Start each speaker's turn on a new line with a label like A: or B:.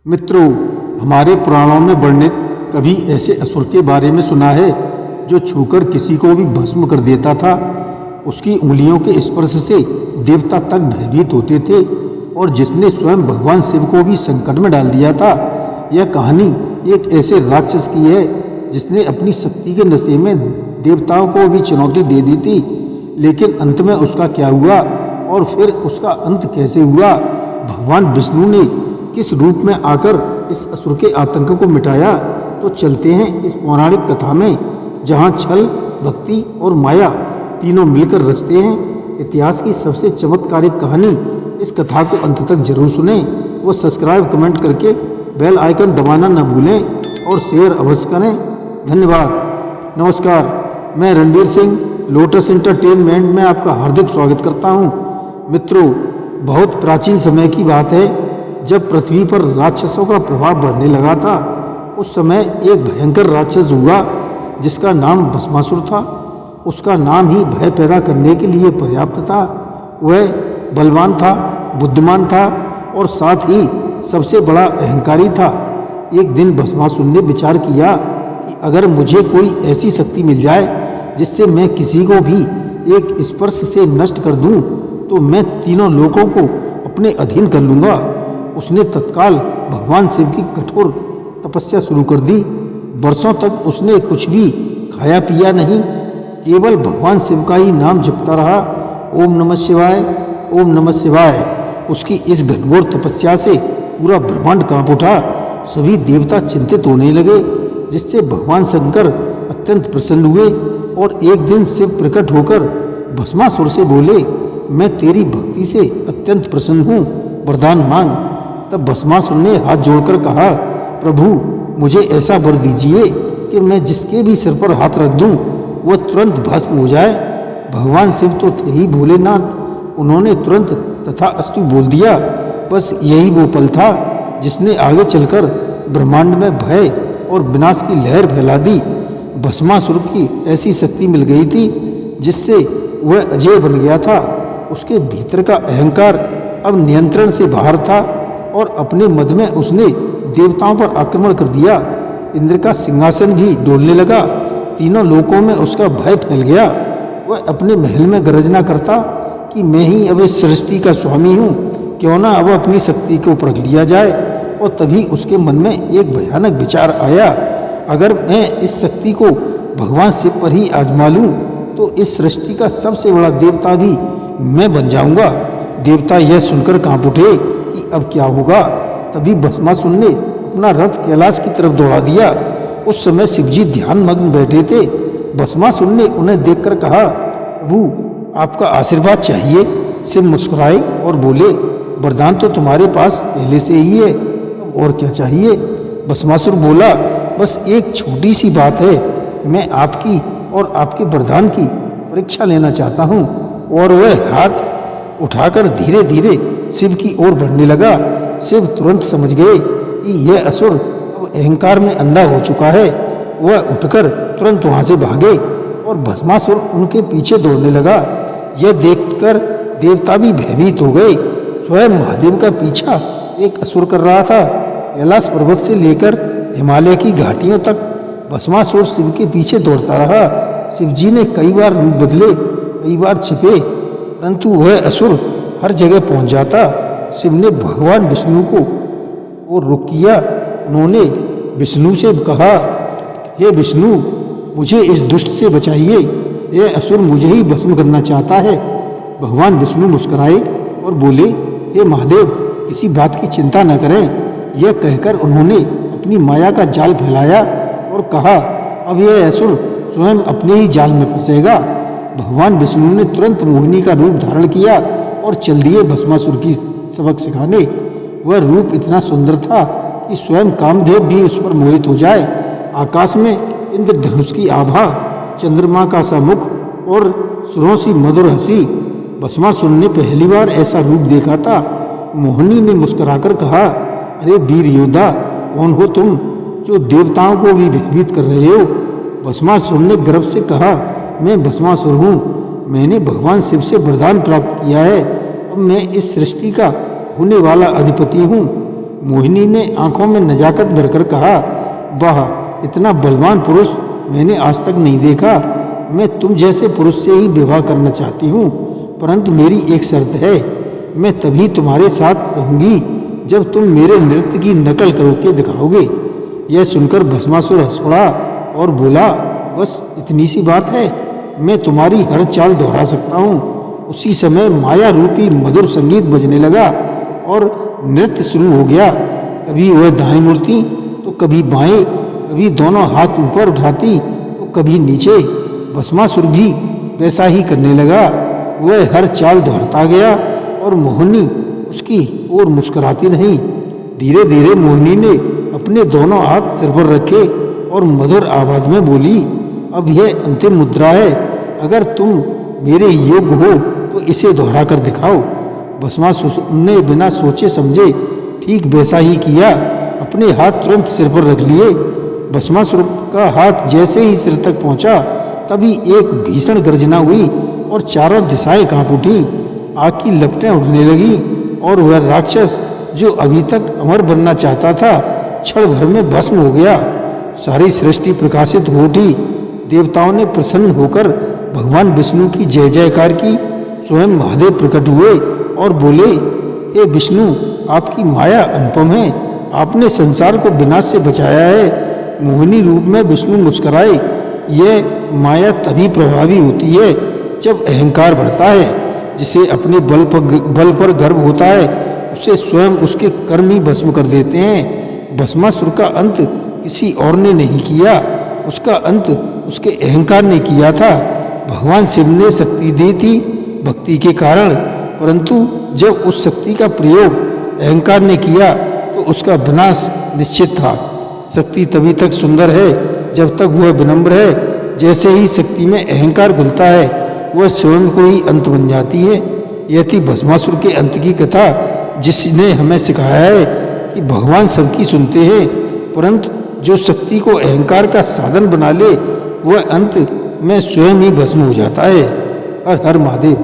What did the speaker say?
A: मित्रों, हमारे पुराणों में वर्णित कभी ऐसे असुर के बारे में सुना है जो छूकर किसी को भी भस्म कर देता था। उसकी उंगलियों के स्पर्श से देवता तक भयभीत होते थे और जिसने स्वयं भगवान शिव को भी संकट में डाल दिया था। यह कहानी एक ऐसे राक्षस की है जिसने अपनी शक्ति के नशे में देवताओं को भी चुनौती दे दी थी, लेकिन अंत में उसका क्या हुआ और फिर उसका अंत कैसे हुआ, भगवान विष्णु ने किस रूप में आकर इस असुर के आतंक को मिटाया। तो चलते हैं इस पौराणिक कथा में, जहाँ छल, भक्ति और माया तीनों मिलकर रचते हैं इतिहास की सबसे चमत्कारिक कहानी। इस कथा को अंत तक जरूर सुने व सब्सक्राइब कमेंट करके बेल आइकन दबाना न भूलें और शेयर अवश्य करें। धन्यवाद। नमस्कार, मैं रणवीर सिंह लोटस एंटरटेनमेंट में आपका हार्दिक स्वागत करता हूँ। मित्रों, बहुत प्राचीन समय की बात है, जब पृथ्वी पर राक्षसों का प्रभाव बढ़ने लगा था। उस समय एक भयंकर राक्षस हुआ जिसका नाम भस्मासुर था। उसका नाम ही भय पैदा करने के लिए पर्याप्त था। वह बलवान था, बुद्धिमान था और साथ ही सबसे बड़ा अहंकारी था। एक दिन भस्मासुर ने विचार किया कि अगर मुझे कोई ऐसी शक्ति मिल जाए जिससे मैं किसी को भी एक स्पर्श से नष्ट कर दूं, तो मैं तीनों लोगों को अपने अधीन कर लूँगा। उसने तत्काल भगवान शिव की कठोर तपस्या शुरू कर दी। वर्षों तक उसने कुछ भी खाया पिया नहीं, केवल भगवान शिव का ही नाम जपता रहा। ओम नमः शिवाय, ओम नमः शिवाय। उसकी इस घनघोर तपस्या से पूरा ब्रह्मांड कांप उठा। सभी देवता चिंतित होने लगे, जिससे भगवान शंकर अत्यंत प्रसन्न हुए और एक दिन शिव प्रकट होकर भस्मासुर से बोले, मैं तेरी भक्ति से अत्यंत प्रसन्न हूँ, वरदान मांग। तब भस्मासुर ने हाथ जोड़कर कहा, प्रभु, मुझे ऐसा वर दीजिए कि मैं जिसके भी सिर पर हाथ रख दूं वह तुरंत भस्म हो जाए। भगवान शिव तो थे ही भोलेनाथ, उन्होंने तुरंत तथास्तु बोल दिया। बस यही वो पल था जिसने आगे चलकर ब्रह्मांड में भय और विनाश की लहर फैला दी। भस्मासुर की ऐसी शक्ति मिल गई थी जिससे वह अजय बन गया था। उसके भीतर का अहंकार अब नियंत्रण से बाहर था और अपने मद में उसने देवताओं पर आक्रमण कर दिया। इंद्र का सिंहासन भी डोलने लगा। तीनों लोकों में उसका भय फैल गया। वह अपने महल में गर्जना करता कि मैं ही अब इस सृष्टि का स्वामी हूँ, क्यों ना अब अपनी शक्ति को परख लिया जाए। और तभी उसके मन में एक भयानक विचार आया, अगर मैं इस शक्ति को भगवान शिव पर ही आजमा लूँ तो इस सृष्टि का सबसे बड़ा देवता भी मैं बन जाऊँगा। देवता यह सुनकर कांप उठे कि अब क्या होगा। तभी भस्मासुर ने अपना रथ कैलाश की तरफ दौड़ा दिया। उस समय शिवजी ध्यान मग्न बैठे थे। भस्मासुर ने उन्हें देखकर कहा, प्रभु, आपका आशीर्वाद चाहिए। शिव मुस्कुराए और बोले, वरदान तो तुम्हारे पास पहले से ही है, अब और क्या चाहिए। भस्मासुर बोला, बस एक छोटी सी बात है, मैं आपकी और आपके वरदान की परीक्षा लेना चाहता हूँ। और वह हाथ उठाकर धीरे धीरे शिव की ओर बढ़ने लगा। शिव तुरंत समझ गए कि यह असुर अब अहंकार में अंधा हो चुका है। वह उठकर तुरंत वहां से भागे और भस्मासुर उनके पीछे दौड़ने लगा। यह देखकर देवता भी भयभीत हो गए। स्वयं महादेव का पीछा एक असुर कर रहा था। कैलाश पर्वत से लेकर हिमालय की घाटियों तक भस्मासुर शिव के पीछे दौड़ता रहा। शिवजी ने कई बार रूप बदले, कई बार छिपे, परंतु वह असुर हर जगह पहुंच जाता। शिव ने भगवान विष्णु को और रुख किया। उन्होंने विष्णु से कहा, हे विष्णु, मुझे इस दुष्ट से बचाइए, यह असुर मुझे ही भस्म करना चाहता है। भगवान विष्णु मुस्कुराए और बोले, हे महादेव, किसी बात की चिंता न करें। यह कहकर उन्होंने अपनी माया का जाल फैलाया और कहा, अब यह असुर स्वयं अपने ही जाल में फंसेगा। भगवान विष्णु ने तुरंत मोहिनी का रूप धारण किया और चल दिए भस्मासुर की सबक सिखाने। वह रूप इतना सुंदर था कि स्वयं कामदेव भी उस पर मोहित हो जाए। आकाश में इंद्रधनुष की आभा, चंद्रमा का सा मुख और सुरों सी मधुर हंसी। भस्मासुर ने पहली बार ऐसा रूप देखा था। मोहिनी ने मुस्कुराकर कहा, अरे वीर योद्धा, कौन हो तुम जो देवताओं को भी भयभीत कर रहे हो। भस्मासुर ने गर्व से कहा, मैं भस्मासुर हूँ, मैंने भगवान शिव से वरदान प्राप्त किया है। अब मैं इस सृष्टि का होने वाला अधिपति हूँ। मोहिनी ने आंखों में नजाकत भरकर कहा, वाह, इतना बलवान पुरुष मैंने आज तक नहीं देखा। मैं तुम जैसे पुरुष से ही विवाह करना चाहती हूँ, परंतु मेरी एक शर्त है। मैं तभी तुम्हारे साथ रहूंगी जब तुम मेरे नृत्य की नकल करके दिखाओगे। यह सुनकर भस्मासुर हंस पड़ा और बोला, बस इतनी सी बात है, मैं तुम्हारी हर चाल दोहरा सकता हूँ। उसी समय माया रूपी मधुर संगीत बजने लगा और नृत्य शुरू हो गया। कभी वह दाएं मुड़ती तो कभी बाएं, कभी दोनों हाथ ऊपर उठाती तो कभी नीचे। भस्मासुर भी वैसा ही करने लगा। वह हर चाल दोहराता गया और मोहिनी उसकी ओर मुस्कुराती रही। धीरे धीरे मोहिनी ने अपने दोनों हाथ सिर पर रखे और मधुर आवाज में बोली, अब यह अंतिम मुद्रा है। अगर तुम मेरे योग्य हो तो इसे दोहरा कर दिखाओ। भस्मासुर ने बिना सोचे समझे ठीक वैसा ही किया। अपने हाथ तुरंत सिर पर रख लिए। भस्मासुर का हाथ जैसे ही सिर तक पहुंचा, तभी एक भीषण गर्जना हुई और चारों दिशाएं कांप उठी। आग की लपटें उठने लगी और वह राक्षस जो अभी तक अमर बनना चाहता था, क्षण भर में भस्म हो गया। सारी सृष्टि प्रकाशित हो उठी। देवताओं ने प्रसन्न होकर भगवान विष्णु की जय जयकार की। स्वयं महादेव प्रकट हुए और बोले, हे विष्णु, आपकी माया अनुपम है। आपने संसार को विनाश से बचाया है। मोहिनी रूप में विष्णु मुस्कुराए। यह माया तभी प्रभावी होती है जब अहंकार बढ़ता है। जिसे अपने बल पर गर्व होता है, उसे स्वयं उसके कर्म ही भस्म कर देते हैं। भस्मासुर का अंत किसी और ने नहीं किया, उसका अंत उसके अहंकार ने किया था। भगवान शिव ने शक्ति दी थी भक्ति के कारण, परंतु जब उस शक्ति का प्रयोग अहंकार ने किया तो उसका विनाश निश्चित था। शक्ति तभी तक सुंदर है जब तक वह विनम्र है। जैसे ही शक्ति में अहंकार घुलता है, वह स्वयं को ही अंत बन जाती है। यह थी भस्मासुर के अंत की कथा, जिसने हमें सिखाया है कि भगवान सबकी सुनते हैं, परंतु जो शक्ति को अहंकार का साधन बना ले, वह अंत में स्वयं ही भस्म हो जाता है। हर हर महादेव।